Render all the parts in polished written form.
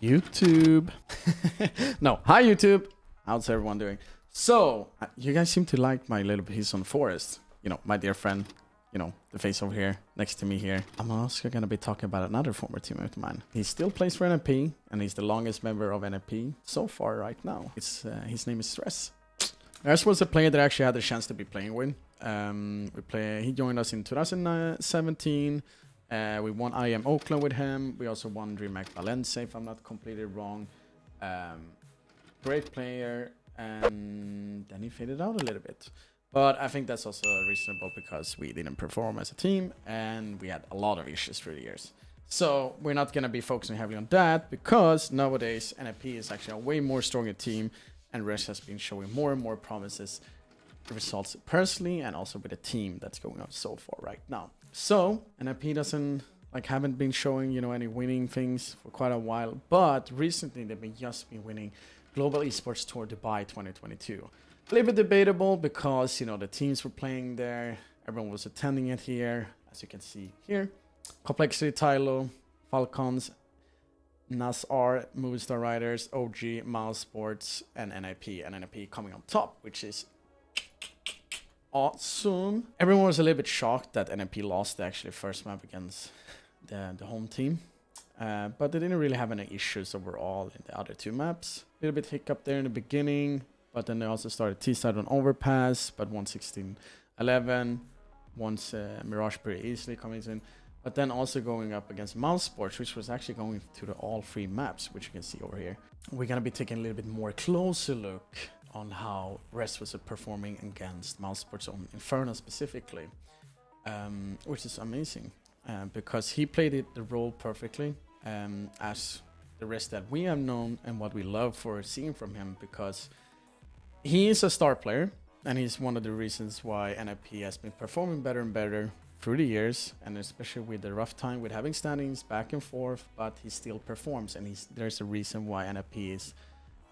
YouTube. No, hi YouTube. How's everyone doing? So, you guys seem to like my little piece on Forest. You know, my dear friend. You know, the face over here, next to me here. I'm also gonna be talking about another former teammate of mine. He still plays for NFP, and he's the longest member of NFP so far right now. His name is REZ. REZ was a player that I actually had the chance to be playing with. He joined us in 2017. We won IM Oakland with him. We also won DreamHack Valencia, if I'm not completely wrong. Great player, and then he faded out a little bit. But I think that's also reasonable because we didn't perform as a team and we had a lot of issues through the years. So we're not going to be focusing heavily on that because nowadays NFP is actually a way more stronger team and REZ has been showing more and more promises, results personally and also with the team that's going on so far right now. So NFP haven't been showing, any winning things for quite a while, but recently they've just been winning Global Esports Tour Dubai 2022. A little bit debatable because, the teams were playing there. Everyone was attending it here, as you can see here. Complexity, Tylo, Falcons, NASR, Movistar Riders, OG, Mouse Sports, and NIP. And NIP coming on top, which is awesome. Everyone was a little bit shocked that NIP lost the actually first map against the home team. But they didn't really have any issues overall in the other two maps. A little bit hiccup there in the beginning. But then they also started T-side on Overpass, but 116-11. Once Mirage pretty easily coming in. But then also going up against Mouse Sports, which was actually going to the all three maps, which you can see over here. We're going to be taking a little bit more closer look on how REZ was performing against Mouse Sports on Inferno specifically. Which is amazing. Because he played the role perfectly. As the rest that we have known and what we love for seeing from him, because he is a star player, and he's one of the reasons why NFP has been performing better and better through the years, and especially with the rough time with having standings back and forth, but he still performs, and there's a reason why NFP is,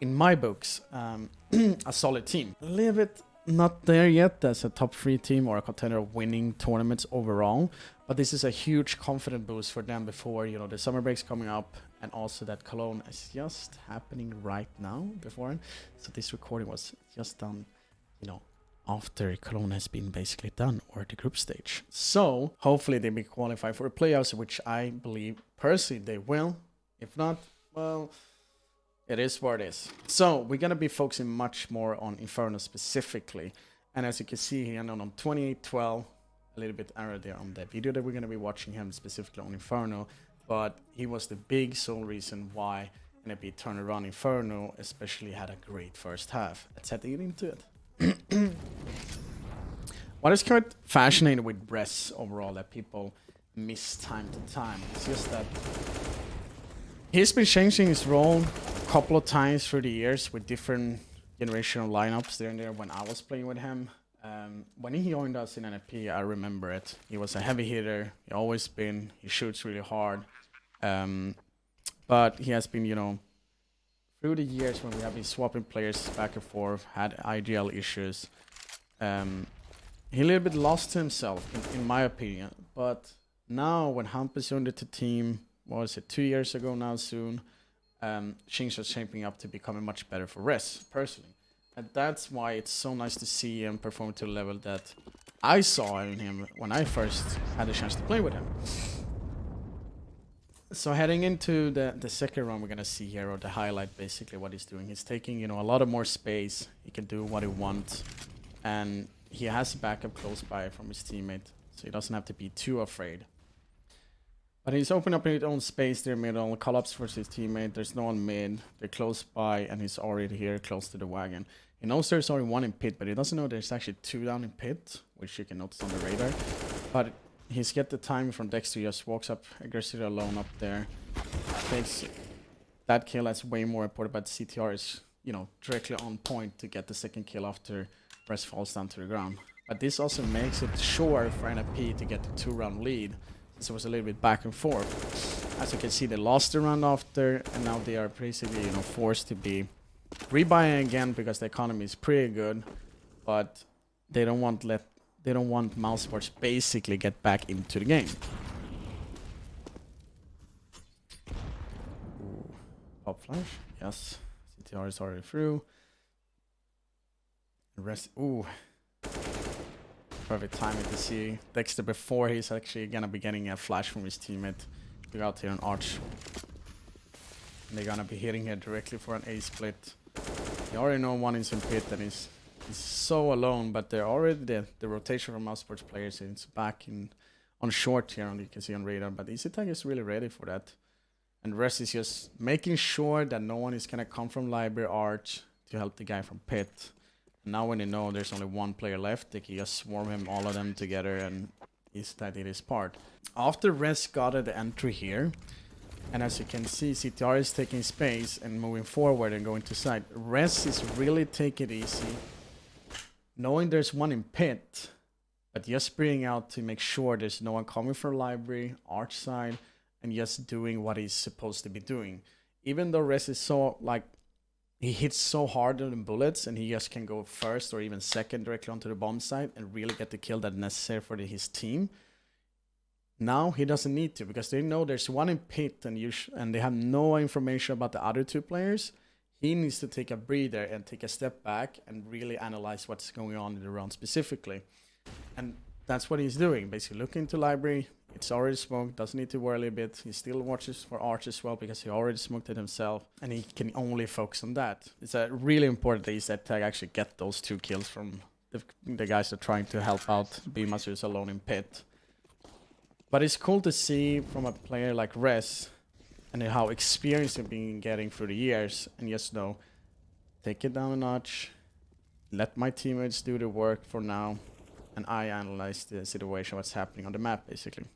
in my books, a solid team. A little bit not there yet as a top 3 team or a contender of winning tournaments overall, but this is a huge confidence boost for them before, the summer break's coming up, and also that Cologne is just happening right now beforehand. So this recording was just done, after Cologne has been basically done, or the group stage. So hopefully they will qualify for the playoffs, which I believe personally they will. If not, well, it is what it is. So we're going to be focusing much more on Inferno specifically. And as you can see here, on 28-12, a little bit error there on the video that we're going to be watching him specifically on Inferno. But he was the big sole reason why NFP turned around Inferno, especially had a great first half. Let's head into it. What is quite fascinating with REZ overall that people miss time to time, it's just that he's been changing his role a couple of times through the years with different generational lineups there and there when I was playing with him. When he joined us in NFP, I remember it. He was a heavy hitter. He always been. He shoots really hard. But he has been, through the years when we have been swapping players back and forth, had IGL issues. He a little bit lost himself, in my opinion. But now when Hampus joined the team, what was it, 2 years ago now soon, things are shaping up to becoming much better for REZ, personally. And that's why it's so nice to see him perform to the level that I saw in him when I first had the chance to play with him. So heading into the second round, we're going to see here, or the highlight, basically what he's doing. He's taking, a lot of more space. He can do what he wants. And he has a backup close by from his teammate, so he doesn't have to be too afraid. But he's opening up his own space there middle, collapse for his teammate. There's no one mid. They're close by, and he's already here close to the wagon. He knows there's only one in pit, but he doesn't know there's actually 2 down in pit, which you can notice on the radar. But he's get the timing from Dexter, just walks up aggressively alone up there. Takes that kill. That's way more important, but CTR is, directly on point to get the second kill after REZ falls down to the ground. But this also makes it sure for NFP to get the 2-round lead. So it was a little bit back and forth. As you can see, they lost the round after, and now they are basically, forced to be rebuying again because the economy is pretty good, but they don't want Mouse Sports basically get back into the game. Ooh. Pop flash. Yes. CTR is already through. Rest. Ooh. Perfect timing to see Dexter before he's actually gonna be getting a flash from his teammate. We got here an arch. And they're gonna be hitting here directly for an A split. You already know one is in pit and he's so alone, but they're already the rotation from Mouse Sports players is back in on short here, and you can see on radar. But EasyTag is really ready for that. And REZ is just making sure that no one is gonna come from library arch to help the guy from pit. And now when they know there's only one player left, they can just swarm him, all of them together, and EasyTag did his part. After REZ got the entry here, and as you can see, CTR is taking space and moving forward and going to side. REZ is really taking it easy, knowing there's one in pit, but just spraying out to make sure there's no one coming from library, arch side, and just doing what he's supposed to be doing. Even though REZ is so, like, he hits so hard on the bullets, and he just can go first or even second directly onto the bomb site and really get the kill that's necessary for his team. Now he doesn't need to, because they know there's one in pit, and they have no information about the other two players. He needs to take a breather and take a step back and really analyze what's going on in the round specifically. And that's what he's doing, basically looking into library. It's already smoked, doesn't need to worry a bit. He still watches for arch as well because he already smoked it himself, and he can only focus on that. It's really important that EasyTag actually get those 2 kills from the guys that are trying to help out BMaster who's alone in pit. But it's cool to see from a player like REZ and how experienced they've been getting through the years, and just know, take it down a notch, let my teammates do the work for now, and I analyze the situation, what's happening on the map, basically.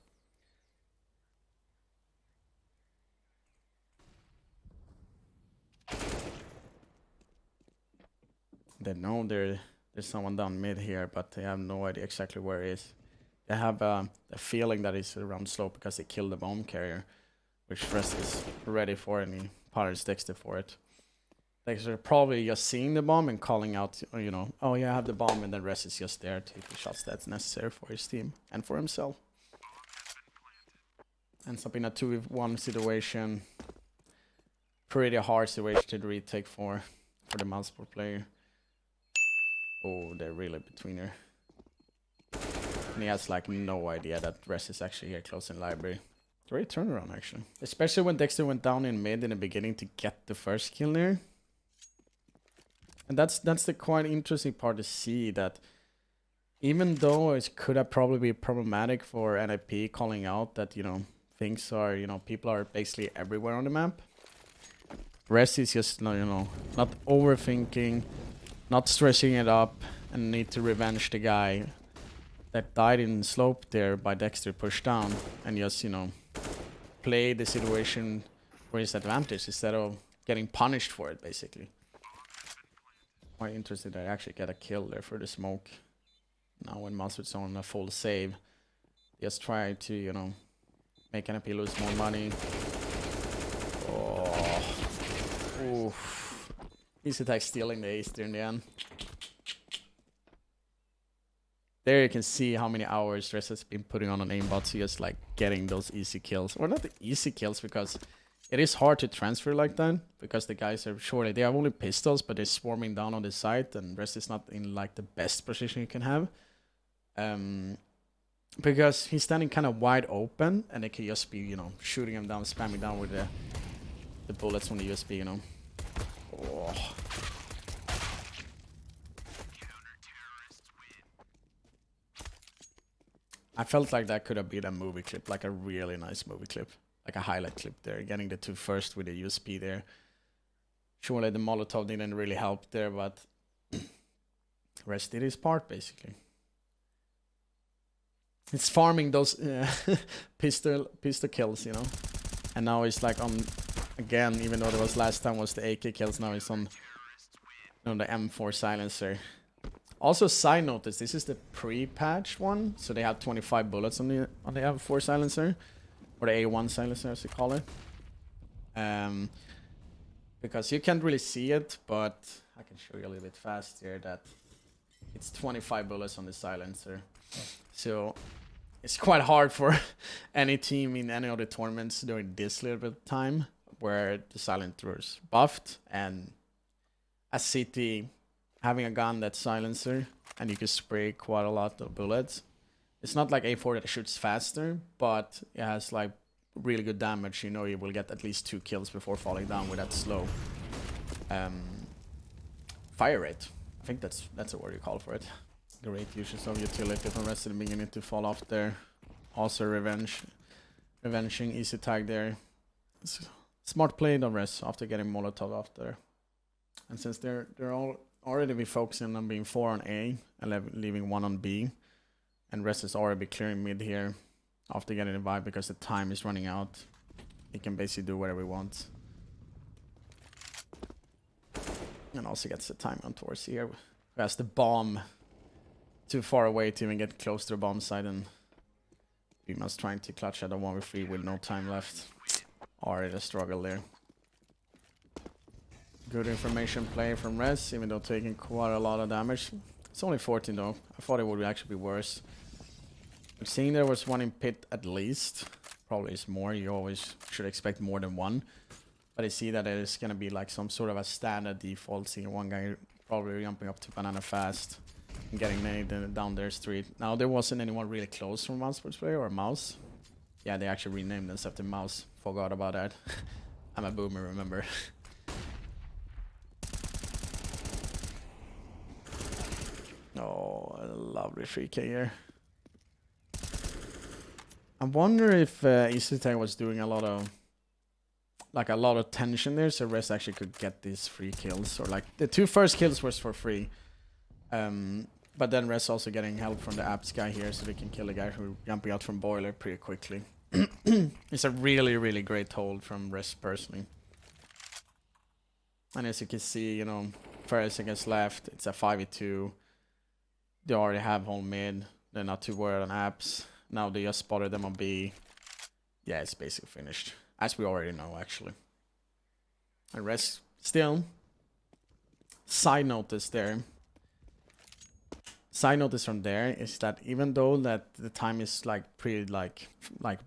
They know there's someone down mid here, but they have no idea exactly where he is. They have a feeling that he's around slope because they killed the bomb carrier, which REZ is ready for, and he punished Dexter for it. Dexter probably just seeing the bomb and calling out, you know, oh yeah, I have the bomb, and then REZ is just there to take the shots that's necessary for his team and for himself. Ends up in a 2v1 situation. Pretty hard situation to retake for the multiple player. Oh, they're really between her. And he has like no idea that REZ is actually here close in library. Great turnaround actually. Especially when Dexter went down in mid in the beginning to get the first kill there. And that's the quite interesting part to see, that even though it could have probably been problematic for NIP calling out that, you know, things are, you know, people are basically everywhere on the map. REZ is just, you know, not overthinking, not stressing it up, and need to revenge the guy that died in slope there by Dexter pushed down, and just, you know, play the situation for his advantage instead of getting punished for it, basically. Quite interested that I actually get a kill there for the smoke. Now when Mustard's on a full save, just try to, you know, make NIP lose more money. Oh. Oof. EasyTag stealing the ace there in the end. There you can see how many hours REZ has been putting on aimbot to just like getting those easy kills. Or not the easy kills, because it is hard to transfer like that, because the guys are surely, they have only pistols, but they're swarming down on the site, and REZ is not in like the best position you can have. Because he's standing kind of wide open, and they can just be, you know, shooting him down, spamming down with the bullets from the USB, you know. Oh. I felt like that could have been a movie clip, like a really nice movie clip. Like a highlight clip there, getting the 2 first with the USP there. Surely the Molotov didn't really help there, but REZ did his part, basically. It's farming those pistol kills, you know. And now it's like on, again, even though there was last time was the AK kills, now it's on, you know, the M4 silencer. Also, side notice, this is the pre-patched one, so they have 25 bullets on the M4 silencer, or the A1 silencer as you call it. Because you can't really see it, but I can show you a little bit fast here that it's 25 bullets on the silencer. So it's quite hard for any team in any of the tournaments during this little bit of time. where the silencer's buffed, and as CT having a gun that's silencer and you can spray quite a lot of bullets. It's not like A4 that shoots faster, but it has like really good damage. You know you will get at least 2 kills before falling down with that slow fire rate. I think that's a word you call for it. Great uses of utility from rest of the beginning to fall off there. Also revenging easy tag there. Smart play of Rez after getting Molotov off there. And since they're all already be focusing on being 4 on A and leaving 1 on B, and Rez is already clearing mid here after getting a vibe because the time is running out, he can basically do whatever he wants. And also gets the time on towards here. Who has the bomb too far away to even get close to the bomb side, and Bima's trying to clutch at a 1v3 with no time left. Already a struggle there. Good information play from Rez, even though taking quite a lot of damage. It's only 14 though. I thought it would actually be worse. I'm seeing there was 1 in pit at least. Probably is more. You always should expect more than 1. But I see that it is going to be like some sort of a standard default. Seeing 1 guy probably jumping up to banana fast and getting made down their street. Now there wasn't anyone really close from Mouse Sports Player or Mouse. Yeah, they actually renamed themselves to Mouse. Forgot about that. I'm a boomer, remember. Oh, a lovely 3k here. I wonder if GeTRiGhT was doing a lot of tension there, so Rez actually could get these 3 kills, or like the 2 first kills was for free. But then Rez also getting help from the apps guy here, so they can kill the guy who jumping out from boiler pretty quickly. It's a really great hold from Rez personally. And as you can see, you know, 30 seconds left. It's a 5v2. They already have home mid. They're not too worried on apps. Now they just spotted them on B. Yeah, it's basically finished. As we already know, actually. And Rez still. Side notice there. Side notice from there is that even though that the time is like pretty like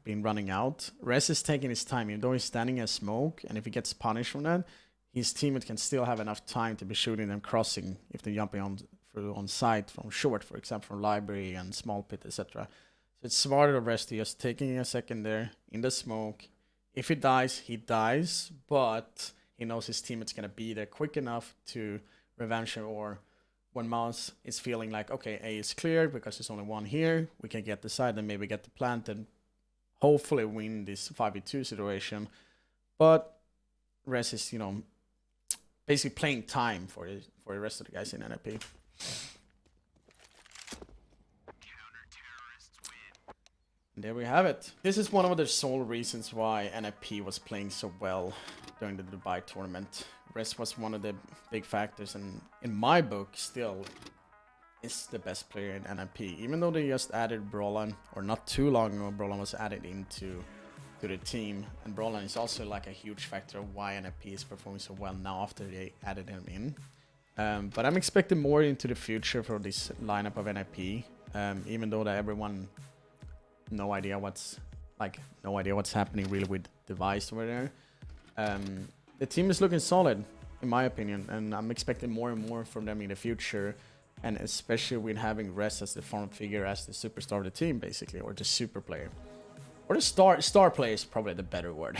been running out, Rez is taking his time. Even though he's standing in smoke, and if he gets punished from that, his teammate can still have enough time to be shooting them crossing if they're jumping on through on site from short, for example, from library and small pit, etc. So it's smarter of Rez to just taking a second there in the smoke. If he dies, but he knows his teammate's gonna be there quick enough to revenge him, or when Mouse is feeling like, okay, A is cleared because there's only 1 here, we can get the side and maybe get the plant and hopefully win this 5v2 situation. But Rez is, you know, basically playing time for the rest of the guys in NIP. And there we have it. This is one of the sole reasons why NIP was playing so well during the Dubai tournament. Rez was one of the big factors, and in my book still is the best player in NIP. Even though they just added Brolan, or not too long ago Brolan was added into the team, and Brolan is also like a huge factor of why NIP is performing so well now after they added him in. But I'm expecting more into the future for this lineup of NIP, even though that everyone no idea what's happening really with Device over there. The team is looking solid, in my opinion, and I'm expecting more and more from them in the future, and especially with having Rez as the form figure, as the superstar of the team, basically, or the super player. Or the star player is probably the better word.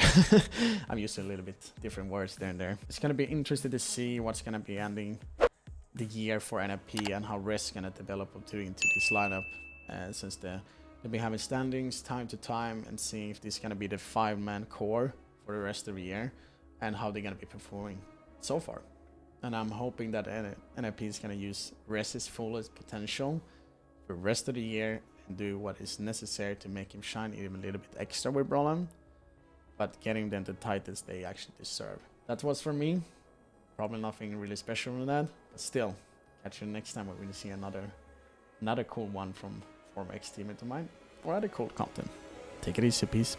I'm using a little bit different words there and there. It's going to be interesting to see what's going to be ending the year for NIP and how Rez is going to develop into this lineup, since they'll be having standings time to time, and seeing if this is going to be the 5-man core for the rest of the year and how they're going to be performing so far. And I'm hoping that NIP is going to use Rez's fullest potential for the rest of the year and do what is necessary to make him shine even a little bit extra with Brolan, but getting them the titles they actually deserve. That was for me. Probably nothing really special with that, but still, catch you next time when we see another cool one from former ex-teammate of mine, or other cool content. Take it easy. Peace.